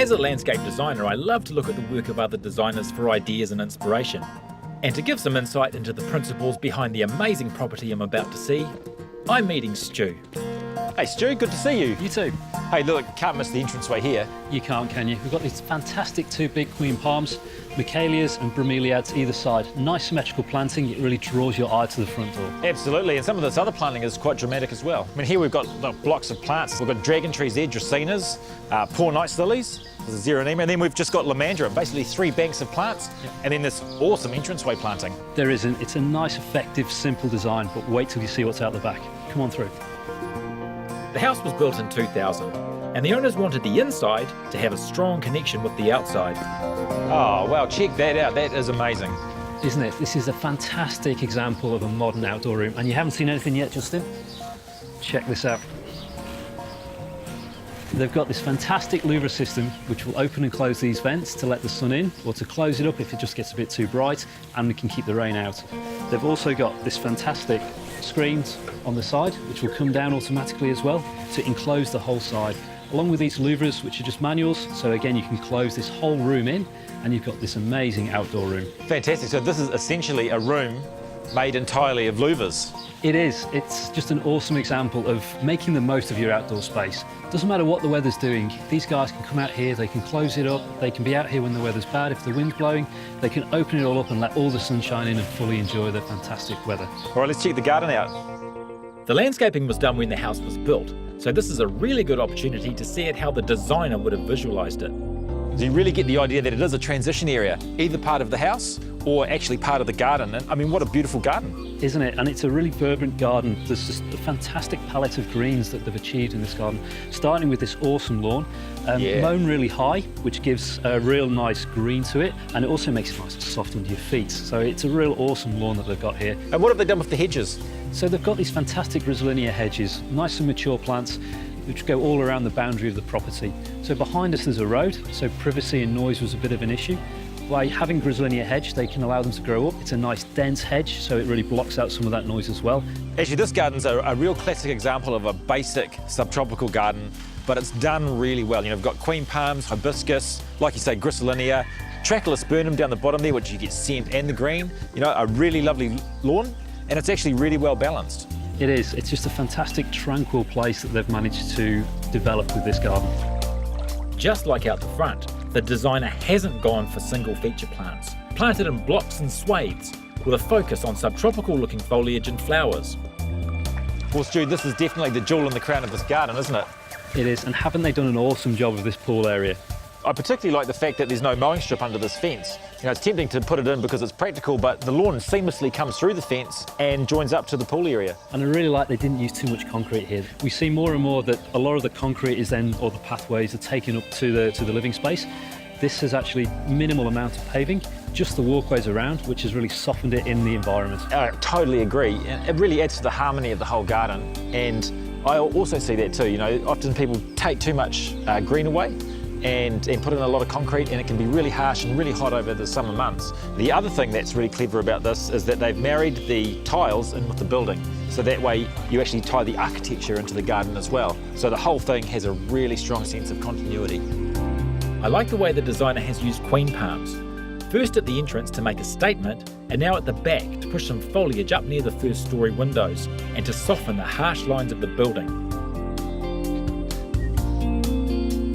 As a landscape designer, I love to look at the work of other designers for ideas and inspiration. And to give some insight into the principles behind the amazing property I'm about to see, I'm meeting Stu. Hey Stu, good to see you. You too. Hey look, can't miss the entranceway here. You can't, can you? We've got these fantastic two big queen palms, Michaelias and Bromeliads either side. Nice symmetrical planting, it really draws your eye to the front door. Absolutely, and some of this other planting is quite dramatic as well. I mean, here we've got blocks of plants. We've got dragon trees there, dracaenas, poor night lilies, this is xeronema, and then we've just got lomandra, basically 3 banks of plants, and then this awesome entranceway planting. There isn't. It's a nice, effective, simple design, but wait till you see what's out the back. Come on through. The house was built in 2000, and the owners wanted the inside to have a strong connection with the outside. Oh, wow, check that out. That is amazing. Isn't it? This is a fantastic example of a modern outdoor room. And you haven't seen anything yet, Justin? Check this out. They've got this fantastic louver system which will open and close these vents to let the sun in, or to close it up if it just gets a bit too bright, and we can keep the rain out. They've also got this fantastic screens on the side which will come down automatically as well to enclose the whole side, along with these louvers which are just manuals, so again you can close this whole room in and you've got this amazing outdoor room. Fantastic, so this is essentially a room made entirely of louvers. It is. It's just an awesome example of making the most of your outdoor space. Doesn't matter what the weather's doing, these guys can come out here, they can close it up, they can be out here when the weather's bad, if the wind's blowing, they can open it all up and let all the sunshine in and fully enjoy the fantastic weather. All right, let's check the garden out. The landscaping was done when the house was built, so this is a really good opportunity to see it how the designer would have visualised it. So you really get the idea that it is a transition area, either part of the house or actually part of the garden. And I mean, what a beautiful garden. Isn't it? And it's a really vibrant garden. There's just a fantastic palette of greens that they've achieved in this garden, starting with this awesome lawn, mown really high, which gives a real nice green to it, and it also makes it nice and soft under your feet. So it's a real awesome lawn that they've got here. And what have they done with the hedges? So they've got these fantastic Grisulinia hedges, nice and mature plants, which go all around the boundary of the property. So behind us there's a road, so privacy and noise was a bit of an issue. By having Grisulinia hedge, they can allow them to grow up. It's a nice dense hedge, so it really blocks out some of that noise as well. Actually, this garden's a real classic example of a basic subtropical garden, but it's done really well. You know, we've got queen palms, hibiscus, like you say, Grisulinia, Tracholospermum down the bottom there, which you get scent and the green. You know, a really lovely lawn, and it's actually really well balanced. It is. It's just a fantastic, tranquil place that they've managed to develop with this garden. Just like out the front, the designer hasn't gone for single feature plants, planted in blocks and swathes, with a focus on subtropical looking foliage and flowers. Well, Stu, this is definitely the jewel in the crown of this garden, isn't it? It is, and haven't they done an awesome job of this pool area? I particularly like the fact that there's no mowing strip under this fence. You know, it's tempting to put it in because it's practical, but the lawn seamlessly comes through the fence and joins up to the pool area. And I really like they didn't use too much concrete here. We see more and more that a lot of the concrete is then, or the pathways are taken up to the living space. This has actually minimal amount of paving, just the walkways around, which has really softened it in the environment. I totally agree. It really adds to the harmony of the whole garden. And I also see that too. You know, often people take too much green away and put in a lot of concrete, and it can be really harsh and really hot over the summer months. The other thing that's really clever about this is that they've married the tiles in with the building, so that way you actually tie the architecture into the garden as well. So the whole thing has a really strong sense of continuity. I like the way the designer has used queen palms, first at the entrance to make a statement, and now at the back to push some foliage up near the first story windows and to soften the harsh lines of the building.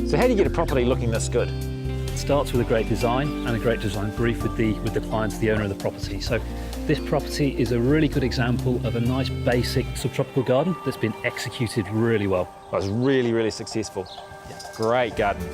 So how do you get a property looking this good? It starts with a great design and a great design brief with the client, the owner of the property. So this property is a really good example of a nice basic subtropical garden that's been executed really well. It was really, really successful. Great garden.